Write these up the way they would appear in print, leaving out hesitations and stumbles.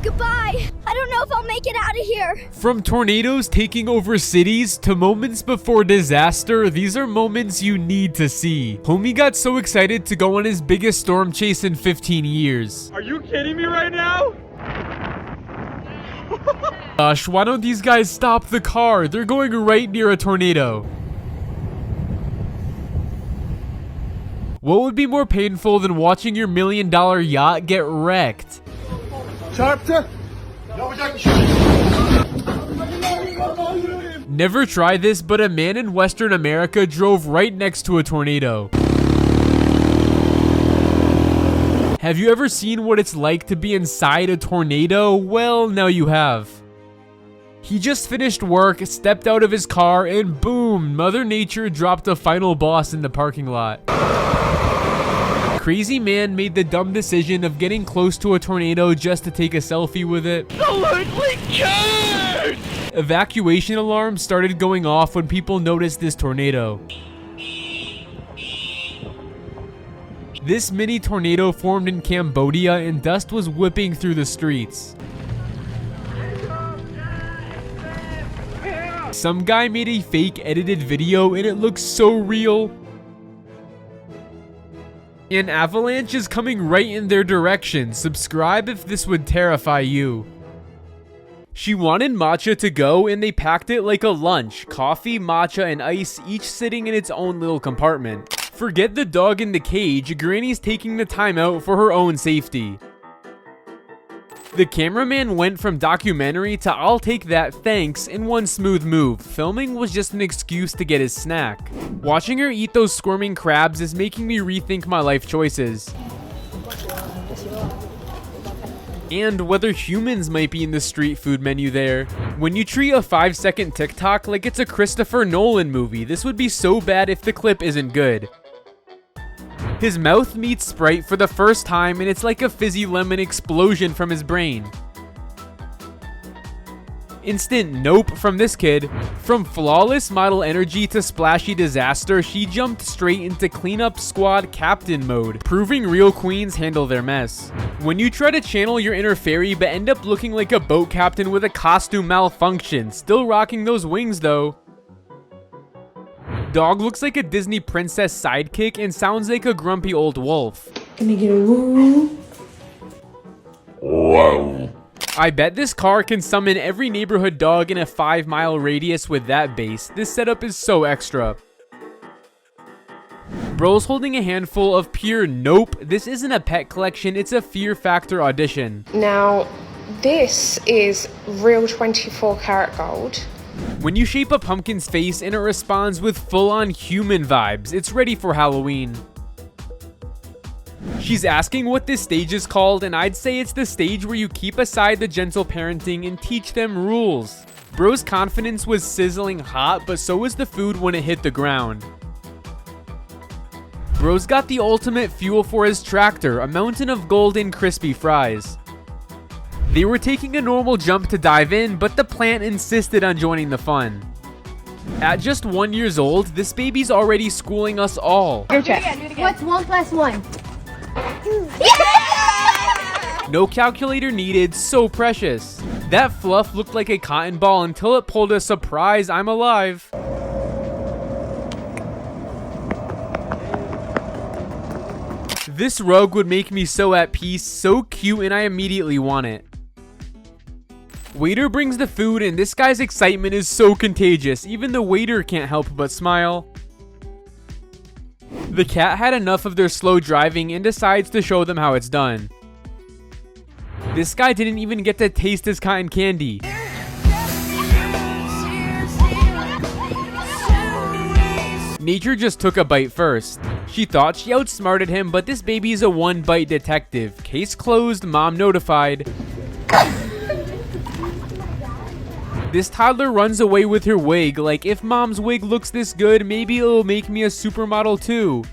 Goodbye. I don't know if I'll make it out of here. From tornadoes taking over cities to moments before disaster, these are moments you need to see. Homie got so excited to go on his biggest storm chase in 15 years. Are you kidding me right now? Gosh, why don't these guys stop the car? They're going right near a tornado. What would be more painful than watching your $1 million yacht get wrecked? Never tried this, but a man in Western America drove right next to a tornado. Have you ever seen what it's like to be inside a tornado? Well, now you have. He just finished work, stepped out of his car, and boom, Mother Nature dropped a final boss in the parking lot. Crazy man made the dumb decision of getting close to a tornado just to take a selfie with it. Absolutely cared! Evacuation alarms started going off when people noticed this tornado. This mini tornado formed in Cambodia and dust was whipping through the streets. Some guy made a fake edited video and it looks so real. An avalanche is coming right in their direction. Subscribe if this would terrify you. She wanted matcha to go and they packed it like a lunch. Coffee, matcha, and ice, each sitting in its own little compartment. Forget the dog in the cage, Granny's taking the time out for her own safety. The cameraman went from documentary to I'll take that thanks in one smooth move. Filming was just an excuse to get his snack. Watching her eat those squirming crabs is making me rethink my life choices. And whether humans might be in the street food menu there. When you treat a 5-second TikTok like it's a Christopher Nolan movie, this would be so bad if the clip isn't good. His mouth meets Sprite for the first time and it's like a fizzy lemon explosion from his brain. Instant nope from this kid. From flawless model energy to splashy disaster, she jumped straight into cleanup squad captain mode, proving real queens handle their mess. When you try to channel your inner fairy but end up looking like a boat captain with a costume malfunction, still rocking those wings though. Dog looks like a Disney princess sidekick and sounds like a grumpy old wolf. Can I get a woo? Wow. I bet this car can summon every neighborhood dog in a 5-mile radius with that bass. This setup is so extra. Bro's holding a handful of pure nope. This isn't a pet collection, it's a Fear Factor audition. Now, this is real 24 karat gold. When you shape a pumpkin's face and it responds with full-on human vibes, it's ready for Halloween. She's asking what this stage is called, and I'd say it's the stage where you keep aside the gentle parenting and teach them rules. Bro's confidence was sizzling hot, but so was the food when it hit the ground. Bro's got the ultimate fuel for his tractor, a mountain of golden crispy fries. They were taking a normal jump to dive in, but the plant insisted on joining the fun. At just 1 year old, this baby's already schooling us all. Do it again. What's 1 + 1? No calculator needed, so precious. That fluff looked like a cotton ball until it pulled a surprise I'm alive. This rug would make me so at peace, so cute, and I immediately want it. Waiter brings the food and this guy's excitement is so contagious, even the waiter can't help but smile. The cat had enough of their slow driving and decides to show them how it's done. This guy didn't even get to taste his cotton candy. Nature just took a bite first. She thought she outsmarted him, but this baby's a one-bite detective. Case closed, mom notified. This toddler runs away with her wig, like if mom's wig looks this good, maybe it'll make me a supermodel too.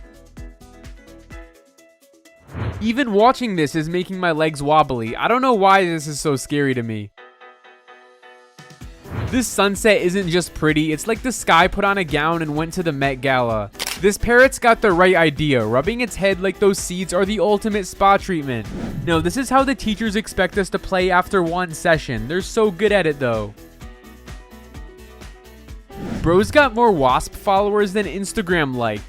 Even watching this is making my legs wobbly. I don't know why this is so scary to me. This sunset isn't just pretty, it's like the sky put on a gown and went to the Met Gala. This parrot's got the right idea, rubbing its head like those seeds are the ultimate spa treatment. No, this is how the teachers expect us to play after one session. They're so good at it though. Bro's got more wasp followers than Instagram likes,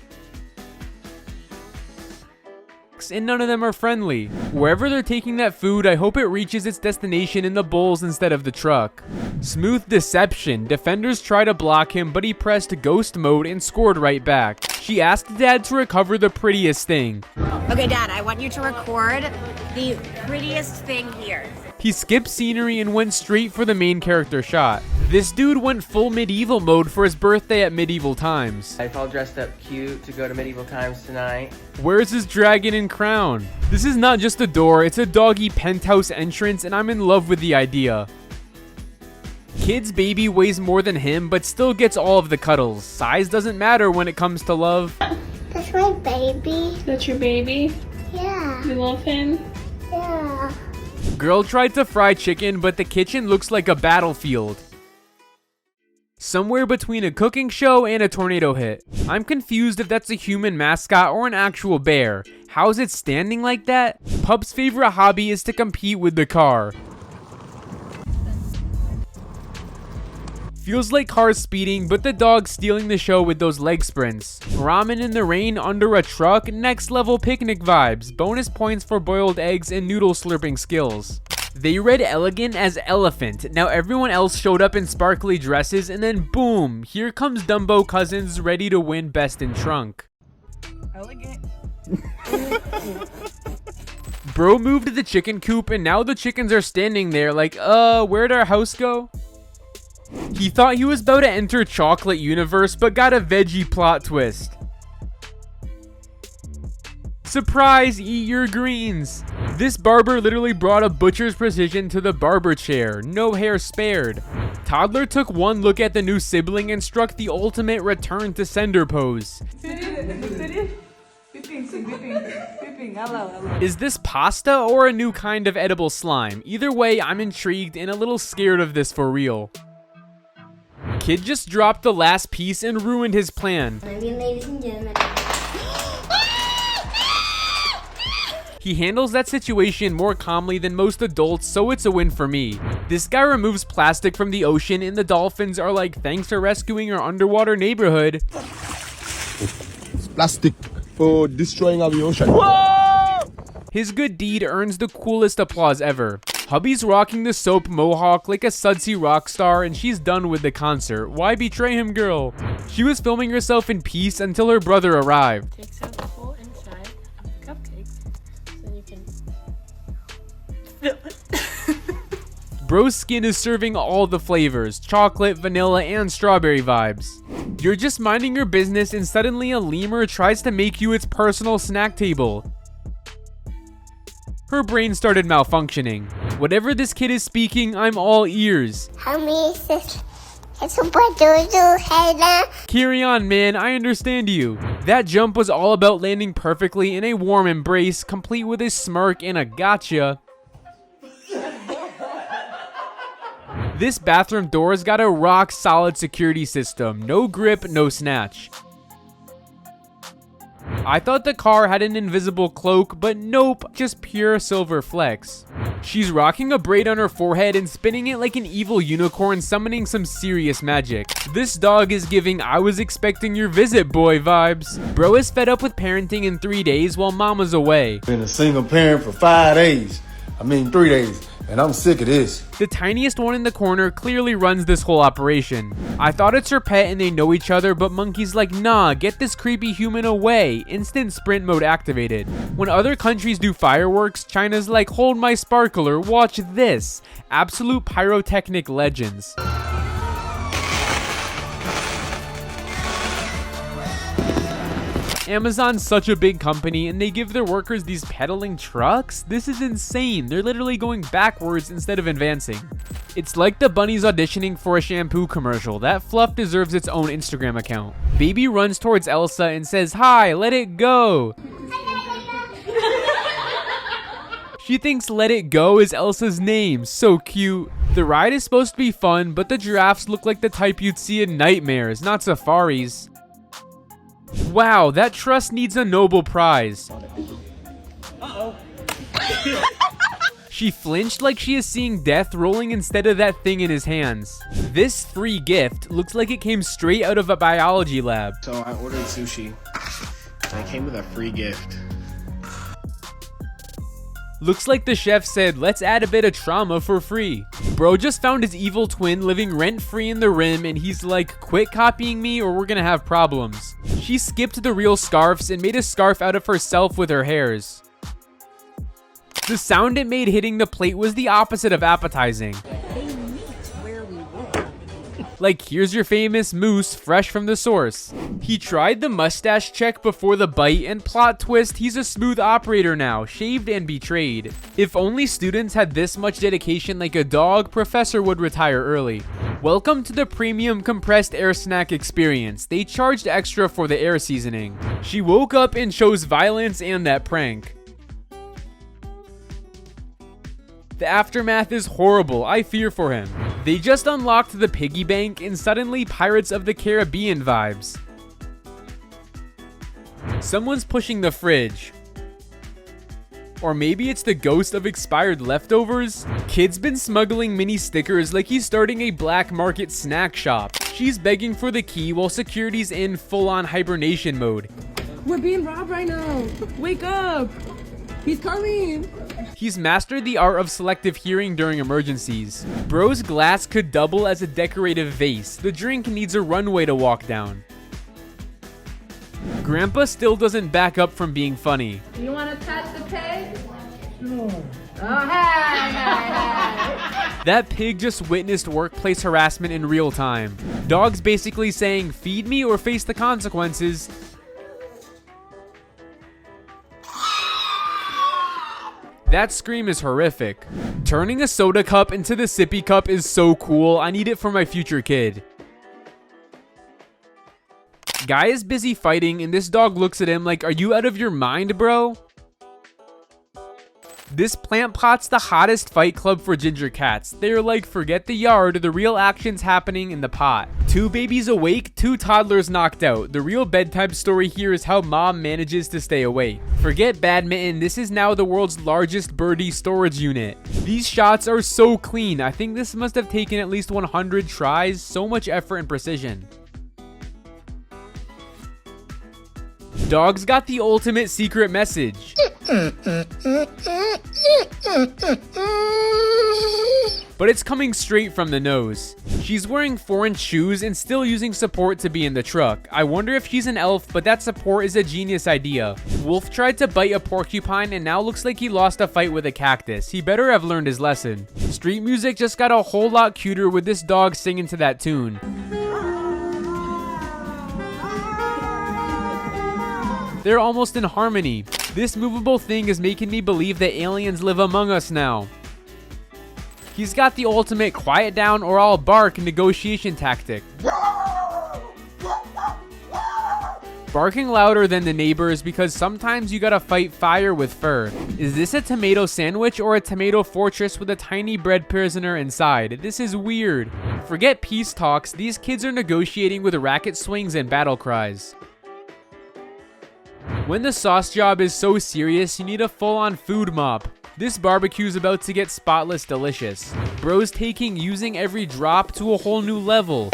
and none of them are friendly. Wherever they're taking that food, I hope it reaches its destination in the bowls instead of the truck. Smooth deception. Defenders try to block him, but he pressed ghost mode and scored right back. She asked Dad to recover the prettiest thing. Okay, Dad, I want you to record the prettiest thing here. He skipped scenery and went straight for the main character shot. This dude went full medieval mode for his birthday at medieval times. I all dressed up cute to go to medieval times tonight. Where's his dragon and crown? This is not just a door, it's a doggy penthouse entrance, and I'm in love with the idea. Kid's baby weighs more than him, but still gets all of the cuddles. Size doesn't matter when it comes to love. That's my baby. That's your baby? Yeah. You love him? Yeah. Girl tried to fry chicken, but the kitchen looks like a battlefield. Somewhere between a cooking show and a tornado hit. I'm confused if that's a human mascot or an actual bear. How's it standing like that? Pup's favorite hobby is to compete with the car. Feels like cars speeding, but the dog's stealing the show with those leg sprints. Ramen in the rain under a truck, next level picnic vibes. Bonus points for boiled eggs and noodle slurping skills. They read elegant as elephant. Now everyone else showed up in sparkly dresses, and then boom, here comes Dumbo Cousins ready to win best in trunk. Elegant. Bro moved the chicken coop, and now the chickens are standing there like, where'd our house go? He thought he was about to enter Chocolate Universe, but got a veggie plot twist. Surprise, eat your greens. This barber literally brought a butcher's precision to the barber chair. No hair spared. Toddler took one look at the new sibling and struck the ultimate return to sender pose. Is this pasta or a new kind of edible slime? Either way, I'm intrigued and a little scared of this for real. Kid just dropped the last piece and ruined his plan. Ladies and gentlemen. He handles that situation more calmly than most adults, so it's a win for me. This guy removes plastic from the ocean and the dolphins are like, thanks for rescuing our underwater neighborhood. It's plastic for destroying our ocean. Whoa! His good deed earns the coolest applause ever. Hubby's rocking the soap mohawk like a sudsy rock star, and she's done with the concert. Why betray him, girl? She was filming herself in peace until her brother arrived. Takes out the whole inside of the cupcakes, so you can fill it. Bro's skin is serving all the flavors, chocolate, vanilla, and strawberry vibes. You're just minding your business and suddenly a lemur tries to make you its personal snack table. Her brain started malfunctioning. Whatever this kid is speaking, I'm all ears. Carry on, man, I understand you. That jump was all about landing perfectly in a warm embrace, complete with a smirk and a gotcha. This bathroom door's got a rock-solid security system. No grip, no snatch. I thought the car had an invisible cloak, but nope, just pure silver flex. She's rocking a braid on her forehead and spinning it like an evil unicorn, summoning some serious magic. This dog is giving I was expecting your visit boy vibes. Bro is fed up with parenting in 3 days while mama's away. Been a single parent for 5 days. 3 days. And I'm sick of this. The tiniest one in the corner clearly runs this whole operation. I thought it's her pet and they know each other, but Monkey's like, nah, get this creepy human away. Instant sprint mode activated. When other countries do fireworks, China's like, hold my sparkler, watch this. Absolute pyrotechnic legends. Amazon's such a big company and they give their workers these pedaling trucks? This is insane. They're literally going backwards instead of advancing. It's like the bunnies auditioning for a shampoo commercial. That fluff deserves its own Instagram account. Baby runs towards Elsa and says, hi, let it go. She thinks let it go is Elsa's name. So cute. The ride is supposed to be fun, but the giraffes look like the type you'd see in nightmares, not safaris. Wow, that trust needs a Nobel Prize. She flinched like she is seeing death rolling instead of that thing in his hands. This free gift looks like it came straight out of a biology lab. So I ordered sushi, and it came with a free gift. Looks like the chef said, let's add a bit of trauma for free. Bro just found his evil twin living rent-free in the rim, and he's like, quit copying me or we're gonna have problems. She skipped the real scarves and made a scarf out of herself with her hairs. The sound it made hitting the plate was the opposite of appetizing. Like, here's your famous moose fresh from the source. He tried the mustache check before the bite, and plot twist, he's a smooth operator now, shaved and betrayed. If only students had this much dedication like a dog, professor would retire early. Welcome to the premium compressed air snack experience. They charged extra for the air seasoning. She woke up and chose violence and that prank. The aftermath is horrible. I fear for him. They just unlocked the piggy bank and suddenly Pirates of the Caribbean vibes. Someone's pushing the fridge. Or maybe it's the ghost of expired leftovers? Kid's been smuggling mini stickers like he's starting a black market snack shop. She's begging for the key while security's in full-on hibernation mode. We're being robbed right now. Wake up. He's coming. He's mastered the art of selective hearing during emergencies. Bro's glass could double as a decorative vase. The drink needs a runway to walk down. Grandpa still doesn't back up from being funny. You want to touch the pig? Sure. Oh, hey. That pig just witnessed workplace harassment in real time. Dog's basically saying, feed me or face the consequences. That scream is horrific. Turning a soda cup into the sippy cup is so cool. I need it for my future kid. Guy is busy fighting and this dog looks at him like, are you out of your mind, bro? This plant pot's the hottest fight club for ginger cats. They're like, forget the yard, the real action's happening in the pot. 2 babies awake, 2 toddlers knocked out. The real bedtime story here is how mom manages to stay awake. Forget badminton, this is now the world's largest birdie storage unit. These shots are so clean. I think this must have taken at least 100 tries, so much effort and precision. Dog's got the ultimate secret message. But it's coming straight from the nose. She's wearing 4-inch shoes and still using support to be in the truck. I wonder if she's an elf, but that support is a genius idea. Wolf tried to bite a porcupine and now looks like he lost a fight with a cactus. He better have learned his lesson. Street music just got a whole lot cuter with this dog singing to that tune. They're almost in harmony. This movable thing is making me believe that aliens live among us now. He's got the ultimate quiet down or I'll bark negotiation tactic. Barking louder than the neighbors because sometimes you gotta fight fire with fur. Is this a tomato sandwich or a tomato fortress with a tiny bread prisoner inside? This is weird. Forget peace talks, these kids are negotiating with racket swings and battle cries. When the sauce job is so serious, you need a full-on food mop. This barbecue's about to get spotless delicious. Bro's taking using every drop to a whole new level.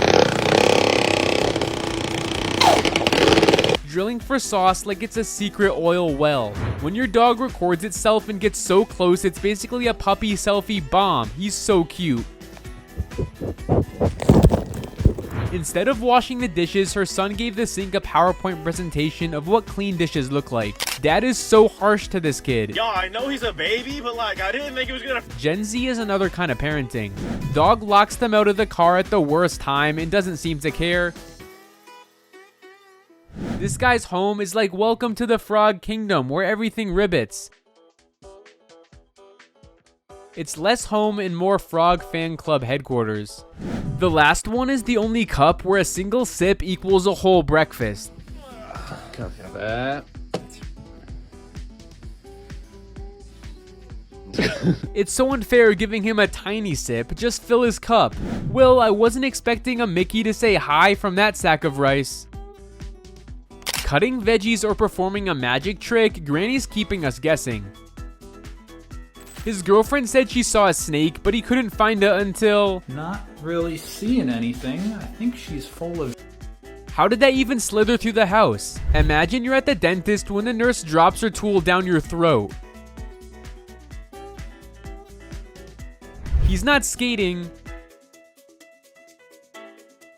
Drilling for sauce like it's a secret oil well. When your dog records itself and gets so close, it's basically a puppy selfie bomb. He's so cute. Instead of washing the dishes, her son gave the sink a PowerPoint presentation of what clean dishes look like. Dad is so harsh to this kid. Yo, I know he's a baby, but like, I didn't think he was gonna... Gen Z is another kind of parenting. Dog locks them out of the car at the worst time and doesn't seem to care. This guy's home is like welcome to the Frog Kingdom where everything ribbits. It's less home and more Frog Fan Club headquarters. The last one is the only cup where a single sip equals a whole breakfast. Copy that. It's so unfair giving him a tiny sip, just fill his cup. Well, I wasn't expecting a Mickey to say hi from that sack of rice. Cutting veggies or performing a magic trick? Granny's keeping us guessing. His girlfriend said she saw a snake, but he couldn't find it until... Not really seeing anything. I think she's full of... How did that even slither through the house? Imagine you're at the dentist when the nurse drops her tool down your throat. He's not skating.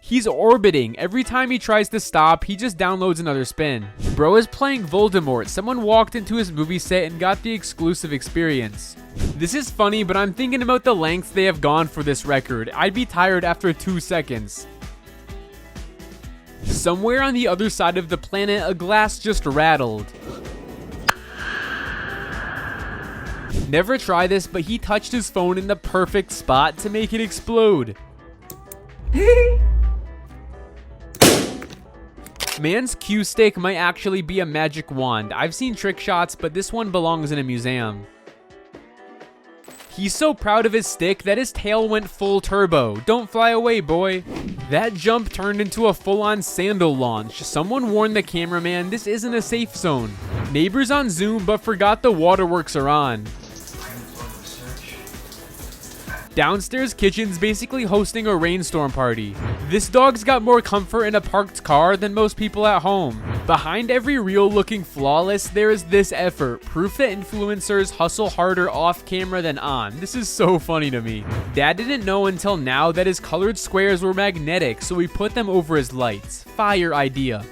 He's orbiting. Every time he tries to stop, he just downloads another spin. Bro is playing Voldemort. Someone walked into his movie set and got the exclusive experience. This is funny, but I'm thinking about the lengths they have gone for this record. I'd be tired after 2 seconds. Somewhere on the other side of the planet, a glass just rattled. Never try this, but he touched his phone in the perfect spot to make it explode. Man's cue stick might actually be a magic wand. I've seen trick shots, but this one belongs in a museum. He's so proud of his stick that his tail went full turbo. Don't fly away, boy. That jump turned into a full-on sandal launch. Someone warned the cameraman this isn't a safe zone. Neighbors on Zoom but forgot the waterworks are on. Downstairs kitchen's basically hosting a rainstorm party. This dog's got more comfort in a parked car than most people at home. Behind every reel looking flawless, there is this effort. Proof that influencers hustle harder off camera than on. This is so funny to me. Dad didn't know until now that his colored squares were magnetic, so he put them over his lights. Fire idea.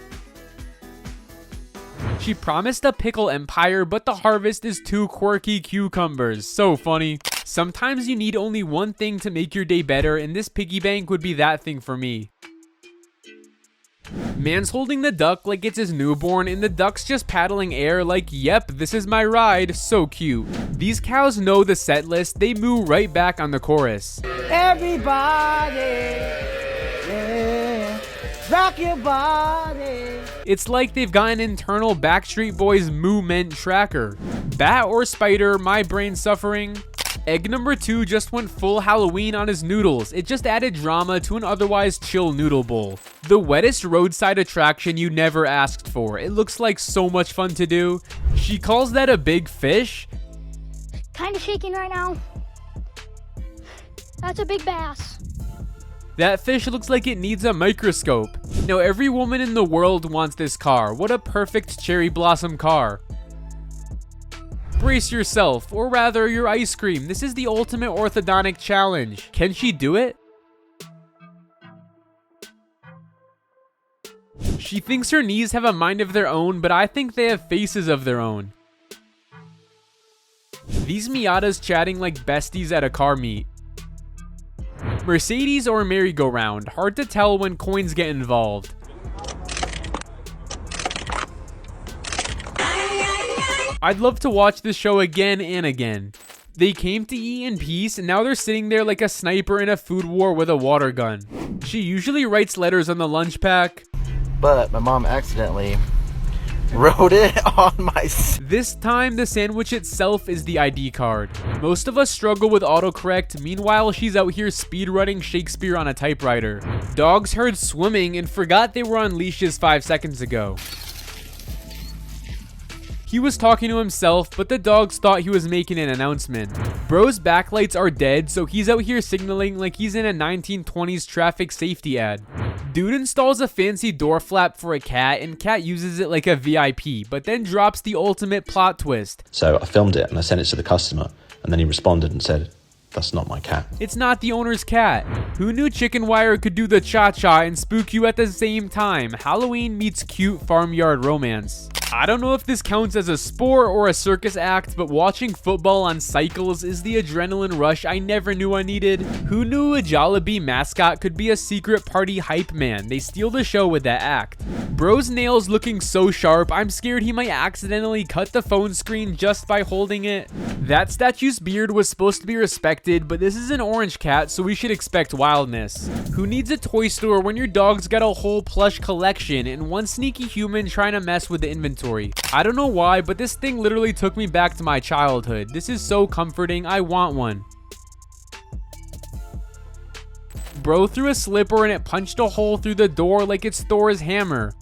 She promised a pickle empire, but the harvest is 2 quirky cucumbers. So funny. Sometimes you need only one thing to make your day better, and this piggy bank would be that thing for me. Man's holding the duck like it's his newborn, and the duck's just paddling air like, yep, this is my ride. So cute. These cows know the set list. They moo right back on the chorus. Everybody, yeah, rock your body. It's like they've got an internal Backstreet Boys movement tracker. Bat or spider, my brain's suffering. Egg number 2 just went full Halloween on his noodles. It just added drama to an otherwise chill noodle bowl. The wettest roadside attraction you never asked for. It looks like so much fun to do. She calls that a big fish. Kind of shaking right now. That's a big bass. That fish looks like it needs a microscope. Now every woman in the world wants this car. What a perfect cherry blossom car. Brace yourself, or rather your ice cream. This is the ultimate orthodontic challenge. Can she do it? She thinks her knees have a mind of their own, but I think they have faces of their own. These Miatas chatting like besties at a car meet. Mercedes or merry-go-round? Hard to tell when coins get involved. I'd love to watch this show again and again. They came to eat in peace, and now they're sitting there like a sniper in a food war with a water gun. She usually writes letters on the lunch pack. But my mom accidentally wrote it on my... This time, the sandwich itself is the ID card. Most of us struggle with autocorrect. Meanwhile, she's out here speedrunning Shakespeare on a typewriter. Dogs heard swimming and forgot they were on leashes 5 seconds ago. He was talking to himself, but the dogs thought he was making an announcement. Bro's backlights are dead, so he's out here signaling like he's in a 1920s traffic safety ad. Dude installs a fancy door flap for a cat, and cat uses it like a VIP, but then drops the ultimate plot twist. So I filmed it and I sent it to the customer, and then he responded and said, "That's not my cat." It's not the owner's cat. Who knew chicken wire could do the cha-cha and spook you at the same time? Halloween meets cute farmyard romance. I don't know if this counts as a sport or a circus act, but watching football on cycles is the adrenaline rush I never knew I needed. Who knew a Jollibee mascot could be a secret party hype man? They steal the show with that act. Bro's nails looking so sharp, I'm scared he might accidentally cut the phone screen just by holding it. That statue's beard was supposed to be respected, but this is an orange cat, so we should expect wildness. Who needs a toy store when your dog's got a whole plush collection and one sneaky human trying to mess with the inventory? I don't know why, but this thing literally took me back to my childhood. This is so comforting. I want one. Bro threw a slipper and it punched a hole through the door like it's Thor's hammer.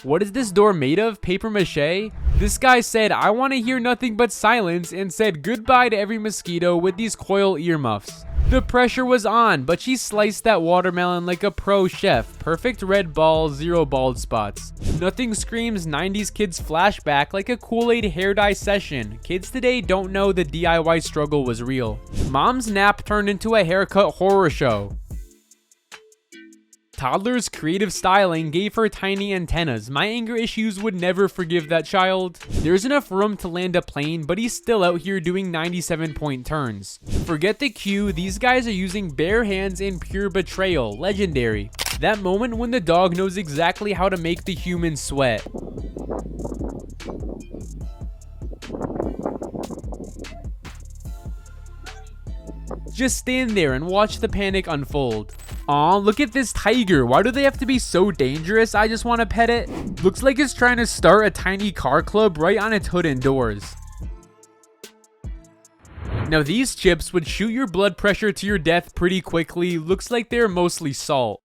What is this door made of? Paper mache? This guy said, I want to hear nothing but silence, and said goodbye to every mosquito with these coil earmuffs. The pressure was on, but she sliced that watermelon like a pro chef. Perfect red ball, 0 bald spots. Nothing screams 90s kids flashback like a Kool-Aid hair dye session. Kids today don't know the DIY struggle was real. Mom's nap turned into a haircut horror show. Toddler's creative styling gave her tiny antennas. My anger issues would never forgive that child. There's enough room to land a plane, but he's still out here doing 97-point turns. Forget the cue, these guys are using bare hands in pure betrayal. Legendary. That moment when the dog knows exactly how to make the human sweat. Just stand there and watch the panic unfold. Aw, look at this tiger. Why do they have to be so dangerous? I just want to pet it. Looks like it's trying to start a tiny car club right on its hood and doors. Now these chips would shoot your blood pressure to your death pretty quickly. Looks like they're mostly salt.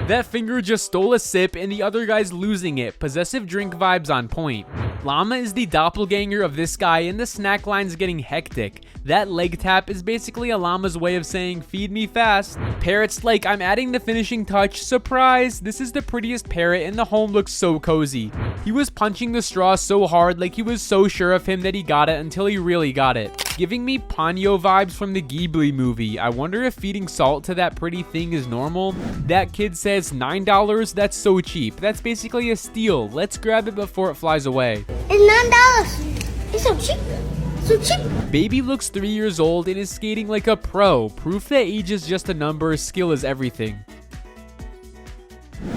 That finger just stole a sip and the other guy's losing it. Possessive drink vibes on point. Llama is the doppelganger of this guy and the snack line's getting hectic. That leg tap is basically a llama's way of saying feed me fast. Parrot's like, I'm adding the finishing touch. Surprise! This is the prettiest parrot and the home looks so cozy. He was punching the straw so hard like he was so sure of him that he got it until he really got it. Giving me Ponyo vibes from the Ghibli movie. I wonder if feeding salt to that pretty thing is normal. That kid says $9, that's so cheap. That's basically a steal. Let's grab it before it flies away. It's $9. It's so cheap. So cheap. Baby looks 3 years old and is skating like a pro. Proof that age is just a number, skill is everything.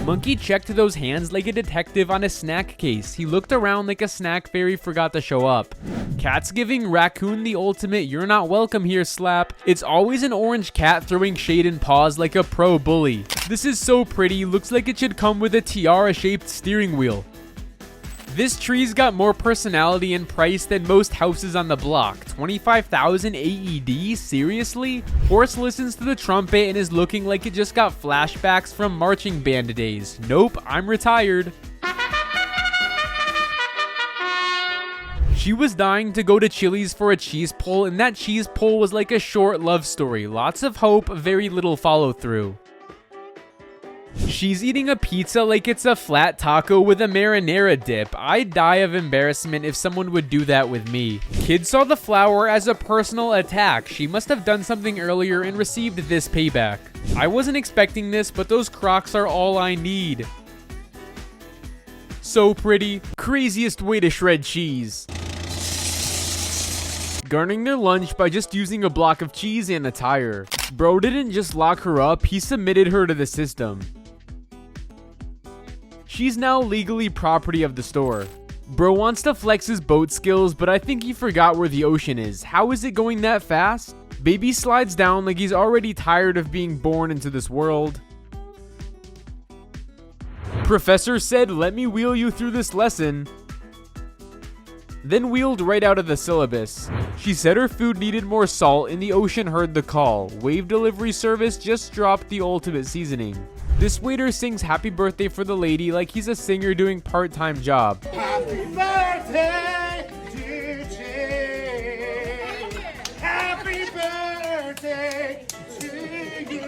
Monkey checked those hands like a detective on a snack case. He looked around like a snack fairy forgot to show up. Cat's giving raccoon the ultimate you're not welcome here slap. It's always an orange cat throwing shade and paws like a pro bully. This is so pretty, looks like it should come with a tiara-shaped steering wheel. This tree's got more personality and price than most houses on the block. 25,000 AED? Seriously? Horse listens to the trumpet and is looking like it just got flashbacks from marching band days. Nope, I'm retired. She was dying to go to Chili's for a cheese pull, and that cheese pull was like a short love story. Lots of hope, very little follow through. She's eating a pizza like it's a flat taco with a marinara dip. I'd die of embarrassment if someone would do that with me. Kid saw the flower as a personal attack. She must have done something earlier and received this payback. I wasn't expecting this, but those Crocs are all I need. So pretty. Craziest way to shred cheese. Garnering their lunch by just using a block of cheese and a tire. Bro didn't just lock her up, he submitted her to the system. She's now legally property of the store. Bro wants to flex his boat skills, but I think he forgot where the ocean is. How is it going that fast? Baby slides down like he's already tired of being born into this world. Professor said, let me wheel you through this lesson. Then wheeled right out of the syllabus. She said her food needed more salt and the ocean heard the call. Wave delivery service just dropped the ultimate seasoning. This waiter sings happy birthday for the lady like he's a singer doing part-time job. Happy birthday, dear Jane. Happy birthday to you.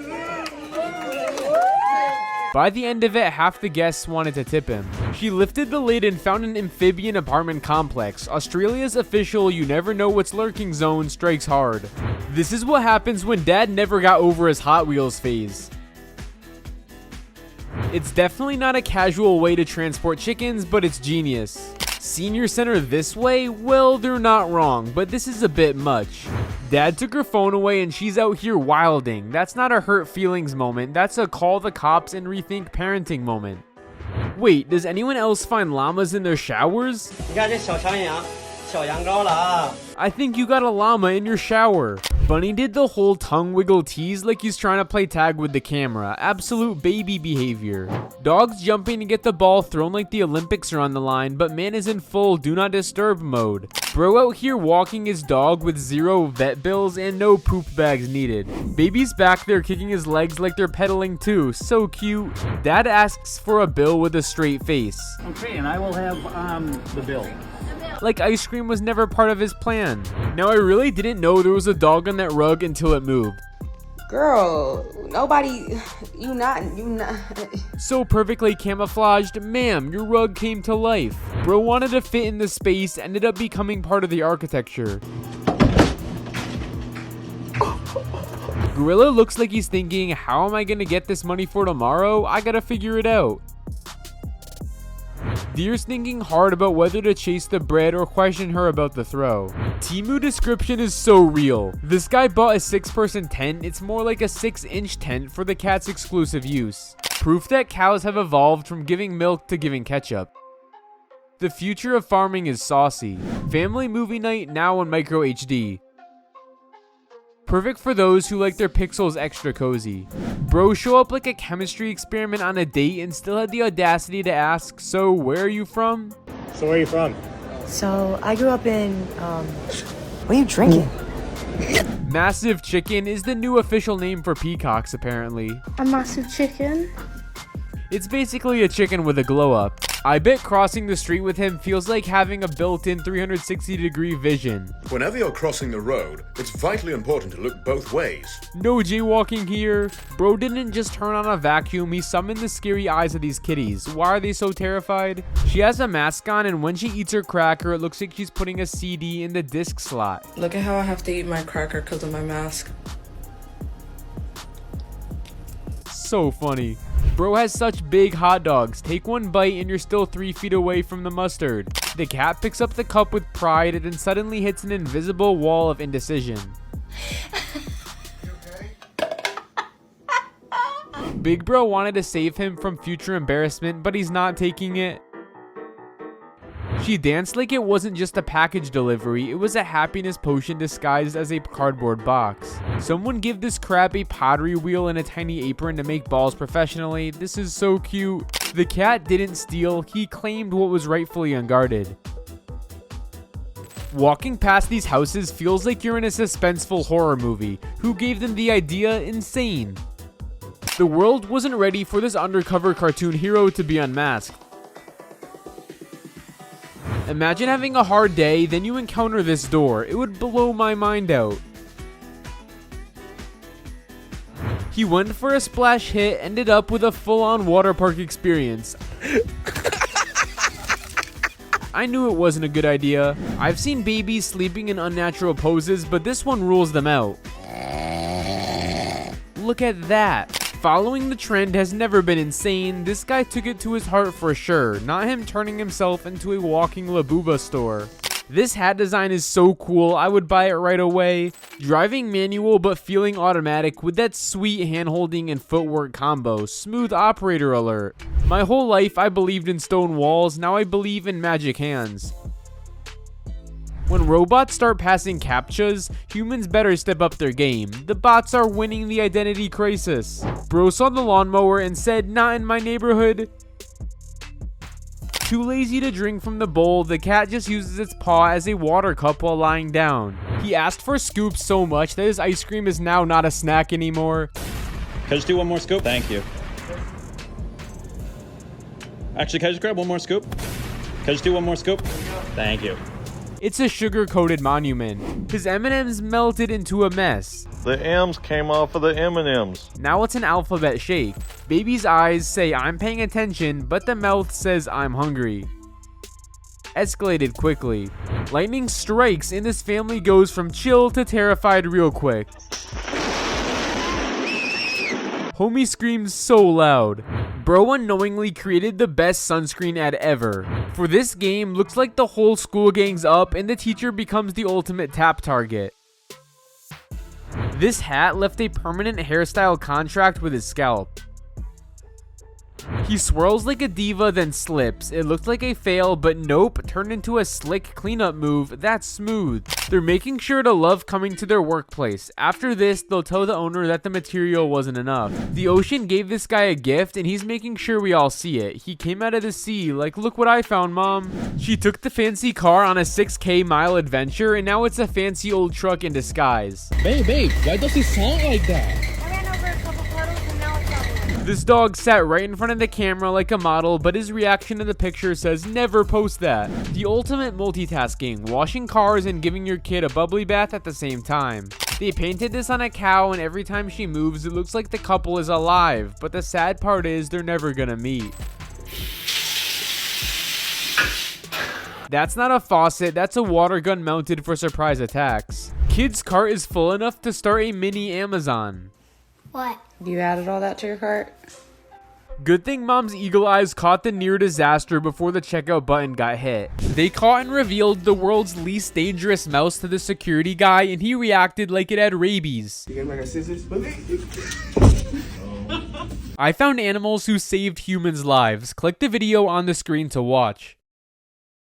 By the end of it, half the guests wanted to tip him. She lifted the lid and found an amphibian apartment complex. Australia's official you never know what's lurking zone strikes hard. This is what happens when dad never got over his Hot Wheels phase. It's definitely not a casual way to transport chickens, but it's genius. Senior center this way? Well, they're not wrong, but this is a bit much. Dad took her phone away and she's out here wilding. That's not a hurt feelings moment, that's a call the cops and rethink parenting moment. Wait, does anyone else find llamas in their showers? I think you got a llama in your shower. Bunny did the whole tongue wiggle tease like he's trying to play tag with the camera. Absolute baby behavior. Dog's jumping to get the ball thrown like the Olympics are on the line, but man is in full do not disturb mode. Bro out here walking his dog with 0 vet bills and no poop bags needed. Baby's back there kicking his legs like they're pedaling too. So cute. Dad asks for a bill with a straight face. Okay, and I will have the bill. Like ice cream was never part of his plan. Now I really didn't know there was a dog on that rug until it moved. Girl, nobody, you not. So perfectly camouflaged, ma'am, your rug came to life. Bro wanted to fit in the space, ended up becoming part of the architecture. Gorilla looks like he's thinking, how am I gonna get this money for tomorrow? I gotta figure it out. Deer's thinking hard about whether to chase the bread or question her about the throw. Temu description is so real. This guy bought a 6-person tent. It's more like a 6-inch tent for the cat's exclusive use. Proof that cows have evolved from giving milk to giving ketchup. The future of farming is saucy. Family movie night now on micro HD. Perfect for those who like their pixels extra cozy. Bro show up like a chemistry experiment on a date and still had the audacity to ask, so where are you from? So where are you from? So I grew up in, what are you drinking? Massive chicken is the new official name for peacocks apparently. A massive chicken? It's basically a chicken with a glow up. I bet crossing the street with him feels like having a built-in 360-degree vision. Whenever you're crossing the road, it's vitally important to look both ways. No jaywalking here. Bro didn't just turn on a vacuum, he summoned the scary eyes of these kitties. Why are they so terrified? She has a mask on and when she eats her cracker, it looks like she's putting a CD in the disc slot. Look at how I have to eat my cracker because of my mask. So funny. Bro has such big hot dogs. Take one bite and you're still 3 feet away from the mustard. The cat picks up the cup with pride and then suddenly hits an invisible wall of indecision. Big Bro wanted to save him from future embarrassment, but he's not taking it. She danced like it wasn't just a package delivery, it was a happiness potion disguised as a cardboard box. Someone give this crap a pottery wheel and a tiny apron to make balls professionally. This is so cute. The cat didn't steal, he claimed what was rightfully unguarded. Walking past these houses feels like you're in a suspenseful horror movie. Who gave them the idea? Insane. The world wasn't ready for this undercover cartoon hero to be unmasked. Imagine having a hard day, then you encounter this door. It would blow my mind out. He went for a splash hit, ended up with a full-on water park experience. I knew it wasn't a good idea. I've seen babies sleeping in unnatural poses, but this one rules them out. Look at that. Following the trend has never been insane. This guy took it to his heart for sure, not him turning himself into a walking Labuba store. This hat design is so cool, I would buy it right away. Driving manual but feeling automatic with that sweet hand-holding and footwork combo. Smooth operator alert. My whole life I believed in stone walls, now I believe in magic hands. When robots start passing CAPTCHAs, humans better step up their game. The bots are winning the identity crisis. Bro saw the lawnmower and said, "Not in my neighborhood." Too lazy to drink from the bowl, the cat just uses its paw as a water cup while lying down. He asked for scoops so much that his ice cream is now not a snack anymore. Can I just do one more scoop? Thank you. Actually, can I just grab one more scoop? Can I just do one more scoop? Thank you. It's a sugar-coated monument. His M&Ms melted into a mess. The M's came off of the M&Ms. Now it's an alphabet shake. Baby's eyes say I'm paying attention, but the mouth says I'm hungry. Escalated quickly. Lightning strikes and this family goes from chill to terrified real quick. Homie screams so loud. Bro unknowingly created the best sunscreen ad ever. For this game, looks like the whole school gang's up and the teacher becomes the ultimate tap target. This hat left a permanent hairstyle contract with his scalp. He swirls like a diva, then slips. It looked like a fail, but nope, turned into a slick cleanup move. That's smooth. They're making sure to love coming to their workplace. After this, they'll tell the owner that the material wasn't enough. The ocean gave this guy a gift, and he's making sure we all see it. He came out of the sea, like, look what I found, Mom. She took the fancy car on a 6K mile adventure, and now it's a fancy old truck in disguise. Babe, why does he sound like that? I ran over a couple puddles and now it's all. This dog sat right in front of the camera like a model, but his reaction to the picture says never post that. The ultimate multitasking, washing cars and giving your kid a bubbly bath at the same time. They painted this on a cow, and every time she moves, it looks like the couple is alive, but the sad part is they're never gonna meet. That's not a faucet, that's a water gun mounted for surprise attacks. Kid's cart is full enough to start a mini Amazon. What? You added all that to your cart? Good thing Mom's eagle eyes caught the near disaster before the checkout button got hit. They caught and revealed the world's least dangerous mouse to the security guy, and he reacted like it had rabies. You get my scissors? I found animals who saved humans' lives. Click the video on the screen to watch.